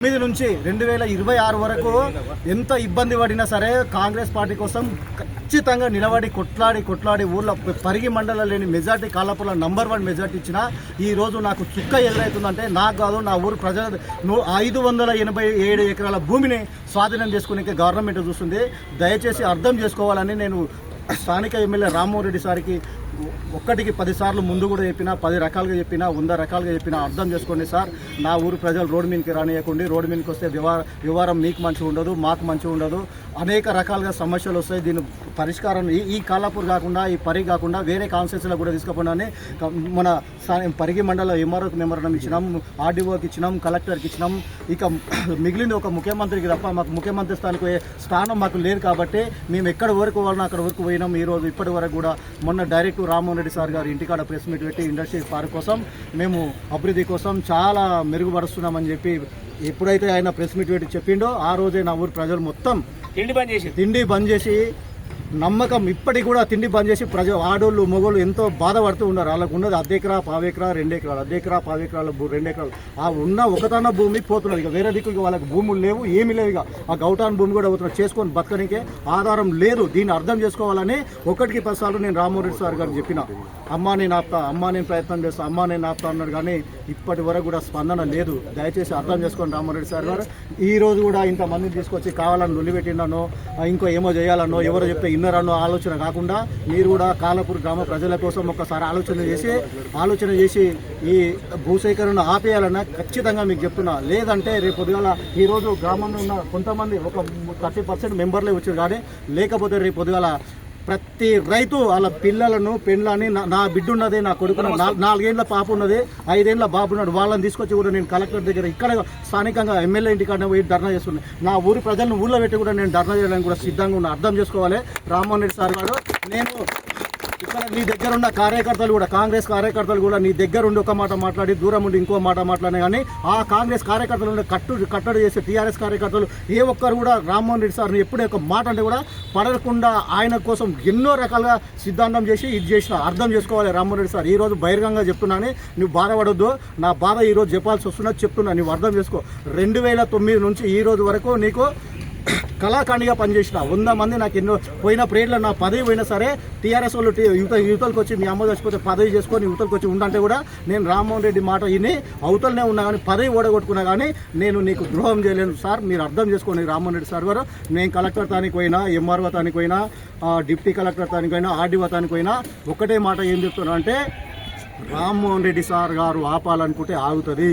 9 నుంచి 2026 వరకు ఎంత ఇబ్బంది పడినా సరే కాంగ్రెస్ పార్టీ కోసం ఖచ్చితంగా నిలబడి కొట్లాడి ఊర్లో పరిగి మండలం లేని మెజార్టీ కాలాపుల నంబర్ 1 మెజార్టీ ఇచ్చిన ఈ రోజు నాకు చుక్క ఎదురవుతుందంటే నాకు కాదు నా ఊరు ప్రజల 587 ఎకరాల భూమిని స్వాధీనం చేసుకునే గవర్నమెంట్ చూస్తుంది. దయచేసి అర్థం చేసుకోవాలని నేను స్థానిక ఎమ్మెల్యే రామ్మోహన్ రెడ్డి సార్కి ఒక్కటికి 10 సార్లు ముందు కూడా చెప్పినా, 10 రకాలుగా చెప్పినా, 100 రకాలుగా చెప్పినా అర్థం చేసుకోండి సార్. నా ఊరు ప్రజలు రోడ్డు మీదకి రానియకండి. రోడ్డు మీదకి వస్తే వ్యవహారం మీకు మంచిగా ఉండదు, మాకు మంచిగా ఉండదు. అనేక రకాలుగా సమస్యలు వస్తాయి. దీని పరిష్కారం ఈ కాలాపూర్ కాకుండా, ఈ పరి కాకుండా వేరే కాన్స్టిట్యూన్సీలో కూడా తీసుకుపోయినా మన పరిగి మండల ఎంఆర్ఓకి మెమోరాండం ఇచ్చినాం, ఆర్డీఓకి ఇచ్చినాం, కలెక్టర్కి ఇచ్చినాం. ఇక మిగిలింది ఒక ముఖ్యమంత్రికి తప్ప మాకు ముఖ్యమంత్రి స్థానం మాకు లేదు కాబట్టి మేము ఎక్కడ వరకు వాళ్ళని అక్కడ వరకు పోయినాం. ఈరోజు ఇప్పటి వరకు కూడా మొన్న డైరెక్ట్ రామ్మోహన్ రెడ్డి సార్ గారు ఇంటికాడ ప్రెస్ మీట్ పెట్టి ఇండస్ట్రీ పార్క్ కోసం మేము అభివృద్ధి కోసం చాలా మెరుగుపరుస్తున్నామని చెప్పి ఎప్పుడైతే ఆయన ప్రెస్ మీట్ పెట్టి చెప్పిండో ఆ రోజే నా ఊరు ప్రజలు మొత్తం తిండి బంద్ చేసి నమ్మకం ఇప్పటికి కూడా తిండి బంద్ చేసి ఆడోళ్ళు మొగోళ్ళు ఎంతో బాధపడుతూ ఉన్నారు. వాళ్ళకు ఉన్నది 1 ఎకరా, 1/2 ఎకరా, 2 ఎకరాలు, 1 ఎకరా, 1/2 ఎకరాలు, 2 ఎకరాలు ఆ ఉన్న ఒకటన్న భూమి పోతున్నది. ఇక వేరే దిక్కు వాళ్ళకి భూములు లేవు, ఏమీ లేవు. ఇక ఆ గౌటాన్ భూమి కూడా అవుతున్నారు, చేసుకొని బతకనికే ఆధారం లేదు. దీన్ని అర్థం చేసుకోవాలని 1కి 10 సార్లు నేను రామ్మోహన్ రెడ్డి సార్ గారు చెప్పిన, అమ్మా నేను ఆపుతా, అమ్మా నేను ప్రయత్నం చేస్తా, అమ్మా నేను ఆపుతా అన్నాడు. కానీ ఇప్పటి వరకు కూడా స్పందన లేదు. దయచేసి అర్థం చేసుకోండి రామ్మోహన్ రెడ్డి సార్ గారు. ఈ రోజు కూడా ఇంతమందిని తీసుకొచ్చి కావాలని నొల్లిపెట్టిండనో ఇంకో ఏమో చేయాలనో ఎవరో చెప్తే ఇన్నరనో ఆలోచన కాకుండా మీరు కూడా కాలాపూర్ గ్రామ ప్రజల కోసం ఒక్కసారి ఆలోచన చేసి ఈ భూసేకరణ ఆపేయాలన్నా ఖచ్చితంగా మీకు చెప్తున్నా. లేదంటే రేపు పొద్దుగాల ఈరోజు గ్రామంలో ఉన్న కొంతమంది ఒక 30% మెంబర్లే వచ్చారు. కానీ లేకపోతే రేపు పొద్దుగాల ప్రతి రైతు వాళ్ళ పిల్లలను పెళ్ళని నా బిడ్డ ఉన్నది, నా కొడుకున్న 4 ఏళ్ళ పాప ఉన్నది, 5 ఏళ్ళ బాబు ఉన్నాడు, వాళ్ళని తీసుకొచ్చి కూడా నేను కలెక్టర్ దగ్గర ఇక్కడ స్థానికంగా ఎమ్మెల్యే ఇంటికాడ పోయి ధర్నా చేస్తున్నాను. నా ఊరి ప్రజలను ఊళ్ళో పెట్టి కూడా నేను ధర్నా చేయడానికి కూడా సిద్ధంగా ఉన్నా. అర్థం చేసుకోవాలి రామ్మోహన్ రెడ్డి సార్ గారు. నేను ఇక్కడ నీ దగ్గర ఉన్న కార్యకర్తలు కూడా, కాంగ్రెస్ కార్యకర్తలు కూడా నీ దగ్గర ఉండి ఒక మాట మాట్లాడి దూరం ఉండి ఇంకో మాట మాట్లాడినా కానీ ఆ కాంగ్రెస్ కార్యకర్తలు కట్టడి చేసే టీఆర్ఎస్ కార్యకర్తలు ఏ ఒక్కరు కూడా రామ్మోహన్ రెడ్డి సార్ని ఎప్పుడే ఒక మాట అంటే కూడా పడకుండా ఆయన కోసం ఎన్నో రకాలుగా సిద్ధాంతం చేసి ఇది చేసిన. అర్థం చేసుకోవాలి రామ్మోహన్ రెడ్డి సార్. ఈరోజు బహిరంగంగా చెప్తున్నాను, నువ్వు బాధపడొద్దు. నా బాధ ఈరోజు చెప్పాల్సి వస్తున్నది చెప్తున్నా, నువ్వు అర్థం చేసుకో. 2009 నుంచి ఈ రోజు వరకు నీకు కళాఖండిగా పనిచేసిన 100 మంది నాకు ఎన్నో పోయిన ప్రేడ్లో నా పదవి పోయినా సరే టీఆర్ఎస్ వాళ్ళు యువతలకు వచ్చి మీ అమ్మ చచ్చిపోతే పదవి చేసుకొని యువతలకు వచ్చి ఉండంటే కూడా నేను రామ్మోహన్ రెడ్డి మాట విని అవతలనే ఉన్నా. కానీ పదవి ఓడగొట్టుకున్నా కానీ నేను నీకు ద్రోహం చేయలేను సార్. మీరు అర్థం చేసుకోండి రామ్మోహన్ రెడ్డి సార్ గారు. నేను కలెక్టర్ తానికి పోయినా, ఎంఆర్ఓ తానికి పోయినా, డిప్యూటీ కలెక్టర్ తానికి పోయినా, ఆర్డీఓ తానికి పోయినా ఒకటే మాట ఏం చెప్తున్నా అంటే రామ్మోహన్ రెడ్డి సార్ గారు ఆపాలనుకుంటే ఆగుతుంది,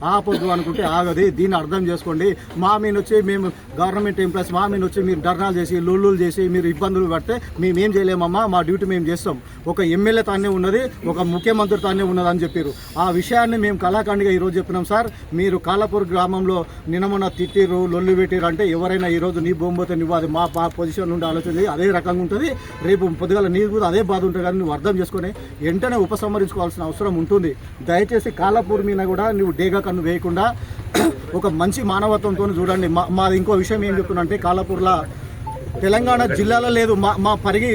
ఆపొద్దు అనుకుంటే ఆగది. దీన్ని అర్థం చేసుకోండి. మా మీద వచ్చి మేము గవర్నమెంట్ ఎంప్లాయీస్ మా మీద వచ్చి మీరు ధర్నాలు చేసి లొల్లులు చేసి మీరు ఇబ్బందులు పడితే మేమేం చేయలేమమ్మా, మా డ్యూటీ మేము చేస్తాం. ఒక ఎమ్మెల్యే తానే ఉన్నది, ఒక ముఖ్యమంత్రి తానే ఉన్నది అని చెప్పారు. ఆ విషయాన్ని మేము కళాఖండిగా ఈరోజు చెప్పినాం సార్. మీరు కాలాపూర్ గ్రామంలో నిన్నమొన్న తిట్టిరు, లొల్లు పెట్టిరు అంటే ఎవరైనా ఈరోజు నీ భూమి పోతే నువ్వు అది మా పొజిషన్ నుండి ఆలోచన అదే రకంగా ఉంటుంది. రేపు పొద్దుగాల నీకు కూడా అదే బాధ ఉంటుంది. కానీ నువ్వు అర్థం చేసుకొని వెంటనే ఉపసంహరించుకోవాల్సిన అవసరం ఉంటుంది. దయచేసి కాలాపూర్ మీద కూడా నువ్వు డేగా కన్ను వేయకుండా ఒక మంచి మానవత్వంతో చూడండి. మాది ఇంకో విషయం ఏం చెప్తున్నా అంటే కాలాపూర్లో తెలంగాణ జిల్లాలో లేదు, మా పరిగి